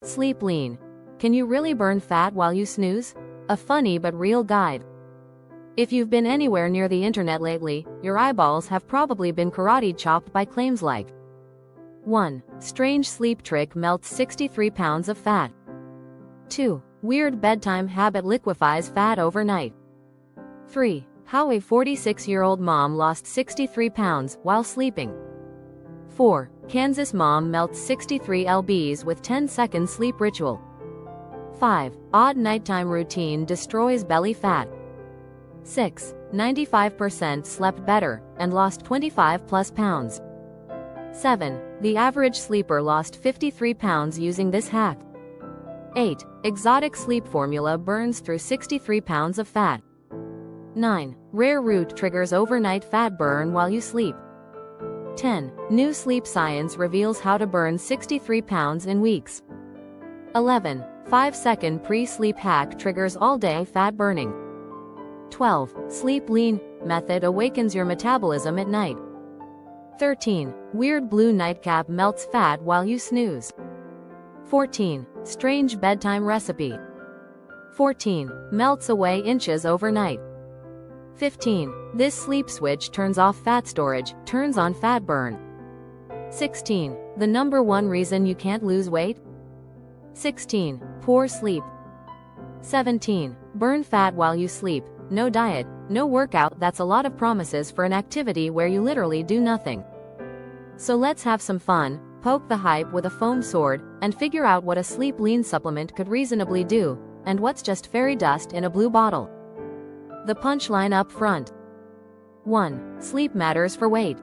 Sleep lean. Can you really burn fat while you snooze? A funny but real guide. If you've been anywhere near the internet lately, your eyeballs have probably been karate chopped by claims like 1. Strange sleep trick melts 63 pounds of fat. 2. Weird bedtime habit liquefies fat overnight. 3. How a 46-year-old mom lost 63 pounds while sleeping. 4. Kansas mom melts 63 lbs with 10-second sleep ritual. 5. Odd nighttime routine destroys belly fat. 6. 95% slept better and lost 25+ pounds. 7. The average sleeper lost 53 pounds using this hack. 8. Exotic sleep formula burns through 63 pounds of fat. 9. Rare root triggers overnight fat burn while you sleep. 10. New sleep science reveals how to burn 63 pounds in weeks. 11. 5-second pre-sleep hack triggers all-day fat burning. 12. Sleep lean method awakens your metabolism at night. 13. Weird blue nightcap melts fat while you snooze. 14. Strange bedtime recipe. 14. Melts away inches overnight. 15. This sleep switch turns off fat storage, turns on fat burn. 16. The number one reason you can't lose weight? 16. Poor sleep. 17. Burn fat while you sleep. No diet, no workout. That's a lot of promises for an activity where you literally do nothing. So let's have some fun, poke the hype with a foam sword, and figure out what a sleep lean supplement could reasonably do, and what's just fairy dust in a blue bottle. The punchline up front. 1. Sleep matters for weight.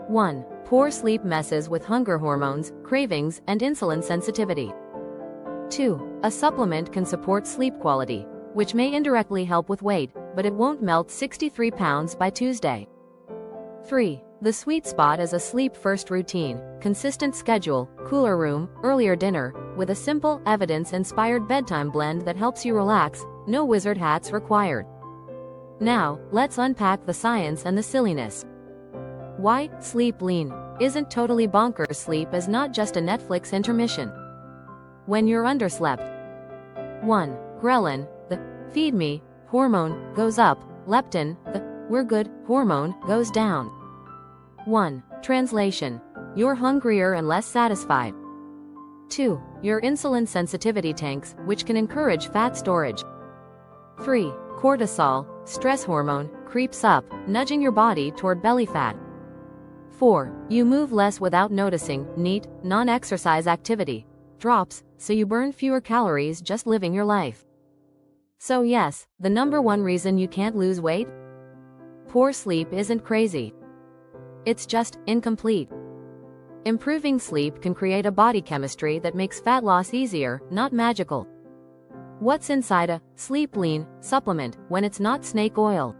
1. Poor sleep messes with hunger hormones, cravings, and insulin sensitivity. 2. A supplement can support sleep quality, which may indirectly help with weight, but it won't melt 63 pounds by Tuesday. 3. The sweet spot is a sleep-first routine, consistent schedule, cooler room, earlier dinner, with a simple, evidence-inspired bedtime blend that helps you relax, no wizard hats required. Now, let's unpack the science and the silliness. Why sleep lean isn't totally bonkers. Sleep is not just a Netflix intermission. When you're underslept. 1. Ghrelin, the feed me hormone, goes up, leptin, the we're good hormone, goes down. 1. Translation. You're hungrier and less satisfied. 2. Your insulin sensitivity tanks, which can encourage fat storage. 3. Cortisol, stress hormone, creeps up, nudging your body toward belly fat. 4. You move less without noticing. Neat, non-exercise activity drops, so you burn fewer calories just living your life. So yes, the number one reason you can't lose weight? Poor sleep isn't crazy. It's just incomplete. Improving sleep can create a body chemistry that makes fat loss easier, not magical. What's inside a sleep lean supplement when it's not snake oil?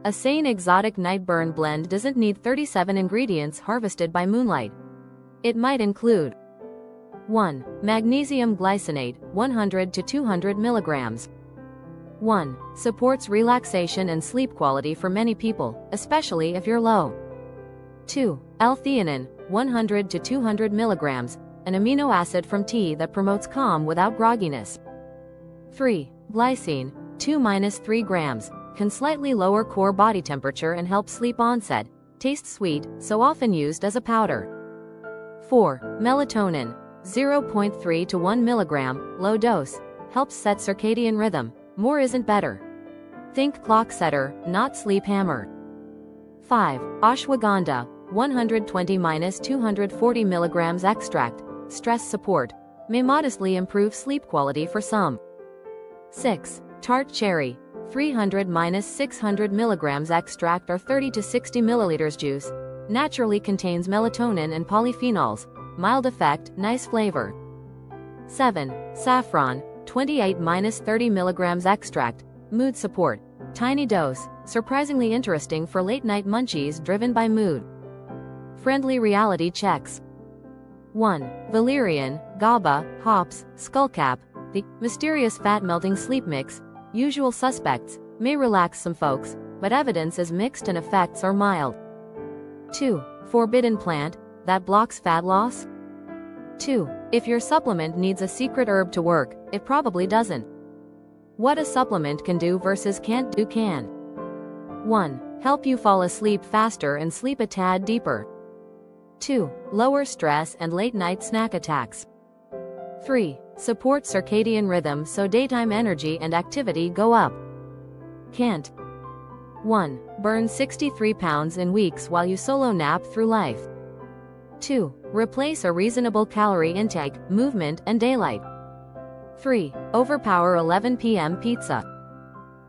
A sane exotic night burn blend doesn't need 37 ingredients harvested by moonlight. It might include 1. Magnesium glycinate, 100 to 200 milligrams. 1. Supports relaxation and sleep quality for many people, especially if you're low. 2. L-theanine, 100 to 200 milligrams, an amino acid from tea that promotes calm without grogginess. 3. Glycine, 2-3 grams, can slightly lower core body temperature and help sleep onset, tastes sweet, so often used as a powder. 4. Melatonin, 0.3 to 1 milligram, low dose, helps set circadian rhythm, more isn't better. Think clock setter, not sleep hammer. 5. Ashwagandha, 120-240 milligrams extract, stress support, may modestly improve sleep quality for some. 6. Tart cherry, 300-600 milligrams extract or 30 to 60 milliliters juice, naturally contains melatonin and polyphenols, mild effect, nice flavor. 7. Saffron, 28-30 milligrams extract, mood support, tiny dose, surprisingly interesting for late-night munchies driven by mood. Friendly reality checks. 1. Valerian, GABA, hops, skullcap, the mysterious fat-melting sleep mix, usual suspects, may relax some folks, but evidence is mixed and effects are mild. 2. Forbidden plant, that blocks fat loss. 2. If your supplement needs a secret herb to work, it probably doesn't. What a supplement can do versus can't do can. 1. Help you fall asleep faster and sleep a tad deeper. 2. Lower stress and late-night snack attacks. 3. Support circadian rhythm so daytime energy and activity go up. Can't. 1. Burn 63 pounds in weeks while you solo nap through life. 2. Replace a reasonable calorie intake, movement, and daylight. 3. Overpower 11 p.m. pizza.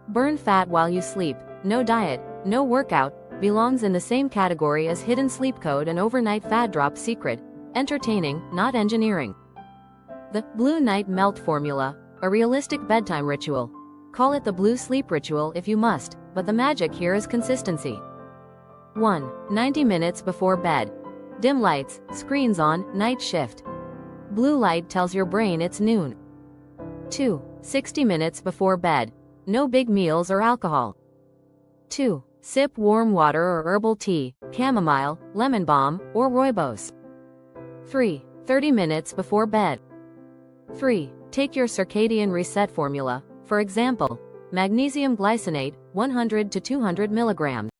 Burn fat while you sleep, no diet, no workout, belongs in the same category as hidden sleep code and overnight fat drop secret, entertaining, not engineering. The Blue Night Melt Formula, a realistic bedtime ritual. Call it the Blue Sleep Ritual if you must, but the magic here is consistency. 1. 90 minutes before bed. Dim lights, screens on, night shift. Blue light tells your brain it's noon. 2. 60 minutes before bed. No big meals or alcohol. 2. Sip warm water or herbal tea, chamomile, lemon balm, or rooibos. 3. 30 minutes before bed. 3. Take your circadian reset formula, for example, magnesium glycinate, 100 to 200 milligrams.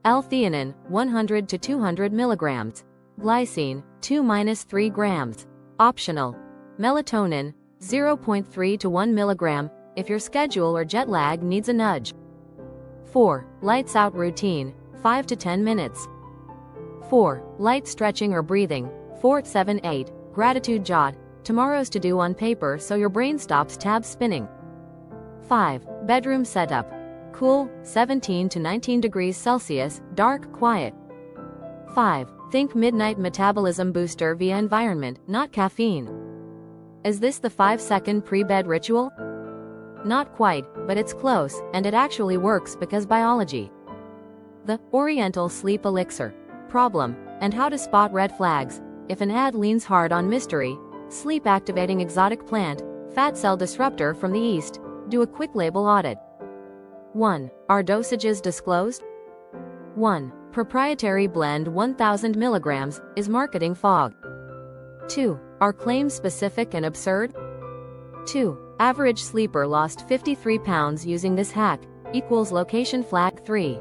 L-theanine, 100 to 200 milligrams. Glycine, 2-3 grams. Optional. Melatonin, 0.3 to 1 milligram, if your schedule or jet lag needs a nudge. 4. Lights out routine, 5 to 10 minutes. 4. Light stretching or breathing, 4, 7, 8. Gratitude jot, tomorrow's to do on paper so your brain stops tab spinning. 5. Bedroom setup. Cool, 17 to 19 degrees Celsius, dark, quiet. 5. Think midnight metabolism booster via environment, not caffeine. Is this the 5-second pre-bed ritual? Not quite, but it's close, and it actually works because biology. The Oriental Sleep Elixir. Problem, and how to spot red flags. If an ad leans hard on mystery, sleep-activating exotic plant, fat cell disruptor from the East, do a quick label audit. 1. Are dosages disclosed? 1. Proprietary blend 1000 milligrams, is marketing fog. 2. Are claims specific and absurd? 2. Average sleeper lost 53 pounds using this hack, equals location flag 3.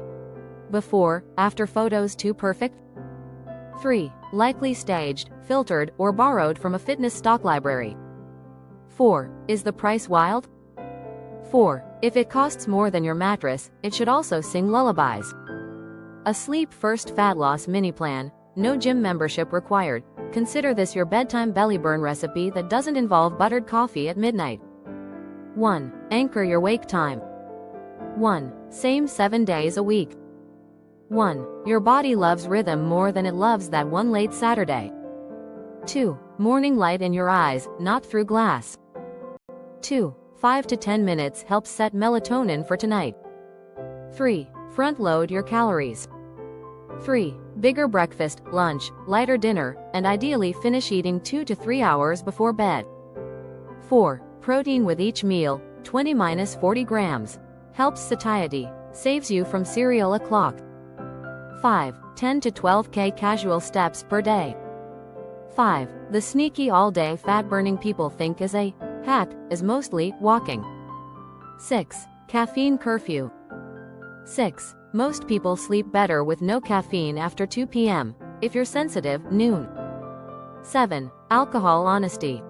Before, after photos too perfect? 3. Likely staged, filtered, or borrowed from a fitness stock library. 4. Is the price wild? 4. If it costs more than your mattress, it should also sing lullabies. A sleep first fat loss mini plan, no gym membership required. Consider this your bedtime belly burn recipe that doesn't involve buttered coffee at midnight. 1. Anchor your wake time. 1. Same 7 days a week. 1. Your body loves rhythm more than it loves that one late Saturday. 2. Morning light in your eyes, not through glass. 2. 5 to 10 minutes helps set melatonin for tonight. 3. Front load your calories. 3. Bigger breakfast, lunch, lighter dinner, and ideally finish eating 2 to 3 hours before bed. 4. Protein with each meal, 20-40 grams. Helps satiety, saves you from cereal o'clock. 5. 10 to 12k casual steps per day. 5. The sneaky all-day fat-burning people think is a hack, is mostly walking. 6. Caffeine curfew. 6. Most people sleep better with no caffeine after 2 p.m. If you're sensitive, noon. 7. Alcohol honesty.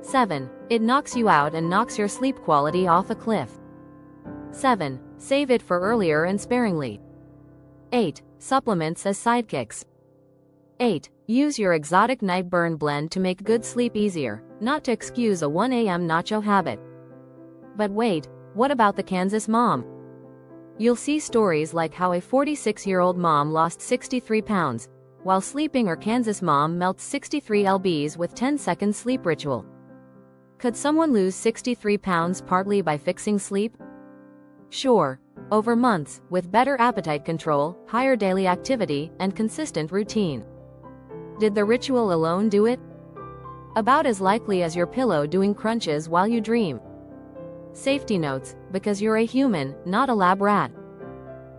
7. It knocks you out and knocks your sleep quality off a cliff. 7. Save it for earlier and sparingly. 8. Supplements as sidekicks. 8. Use your exotic night burn blend to make good sleep easier, not to excuse a 1 a.m. nacho habit. But wait, what about the Kansas mom? You'll see stories like how a 46-year-old mom lost 63 pounds while sleeping, or Kansas mom melts 63 lbs with 10-second sleep ritual. Could someone lose 63 pounds partly by fixing sleep? Sure. Over months, with better appetite control, higher daily activity, and consistent routine. Did the ritual alone do it? About as likely as your pillow doing crunches while you dream. Safety notes, because you're a human, not a lab rat.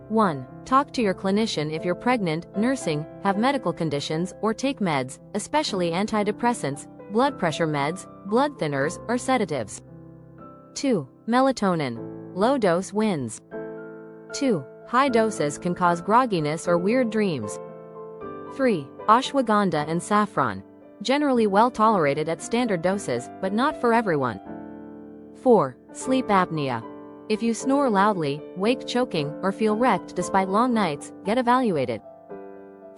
1. Talk to your clinician if you're pregnant, nursing, have medical conditions, or take meds, especially antidepressants, blood pressure meds, blood thinners, or sedatives. 2. Melatonin. Low dose wins. 2. High doses can cause grogginess or weird dreams. 3. Ashwagandha and saffron. Generally well tolerated at standard doses, but not for everyone. 4. Sleep apnea. If you snore loudly, wake choking, or feel wrecked despite long nights, get evaluated.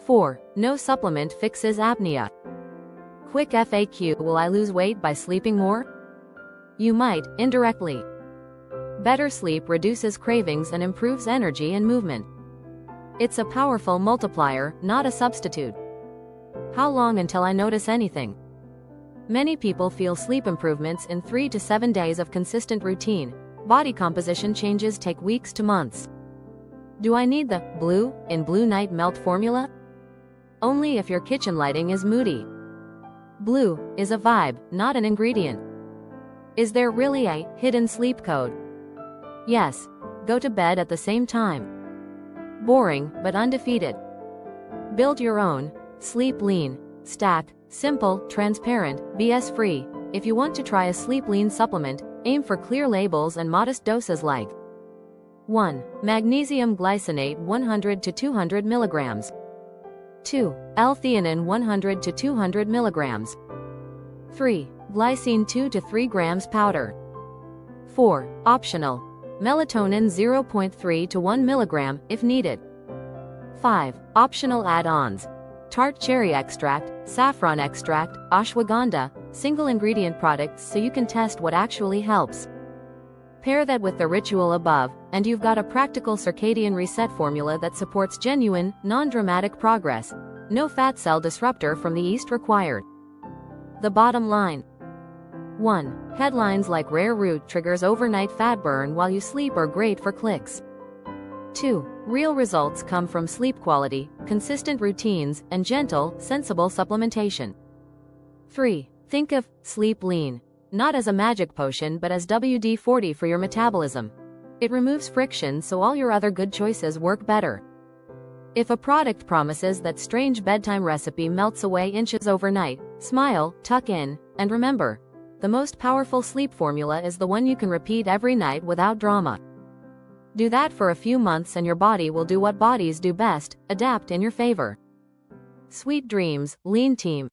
4. No supplement fixes apnea. Quick FAQ: will I lose weight by sleeping more? You might, indirectly. Better sleep reduces cravings and improves energy and movement. It's a powerful multiplier, not a substitute. How long until I notice anything? Many people feel sleep improvements in 3 to 7 days of consistent routine. Body composition changes take weeks to months. Do I need the blue in Blue Night Melt formula? Only if your kitchen lighting is moody. Blue is a vibe, not an ingredient. Is there really a hidden sleep code? Yes. Go to bed at the same time. Boring, but undefeated. Build your own. Sleep lean. Stack. Simple, transparent, BS-free. If you want to try a sleep lean supplement, aim for clear labels and modest doses like 1. Magnesium glycinate 100 to 200 milligrams. 2. L-theanine 100 to 200 milligrams. 3. Glycine 2 to 3 grams powder. 4. Optional. Melatonin 0.3 to 1 milligram if needed. 5. Optional add-ons. Tart cherry extract, saffron extract, ashwagandha, single ingredient products so you can test what actually helps. Pair that with the ritual above, and you've got a practical circadian reset formula that supports genuine, non-dramatic progress. No fat cell disruptor from the East required. The bottom line. 1. Headlines like rare root triggers overnight fat burn while you sleep are great for clicks. 2. Real results come from sleep quality, consistent routines, and gentle, sensible supplementation. 3. Think of Sleep Lean not as a magic potion but as WD-40 for your metabolism. It removes friction so all your other good choices work better. If a product promises that strange bedtime recipe melts away inches overnight, smile, tuck in, and remember, the most powerful sleep formula is the one you can repeat every night without drama. Do that for a few months and your body will do what bodies do best, adapt in your favor. Sweet dreams, Lean Team.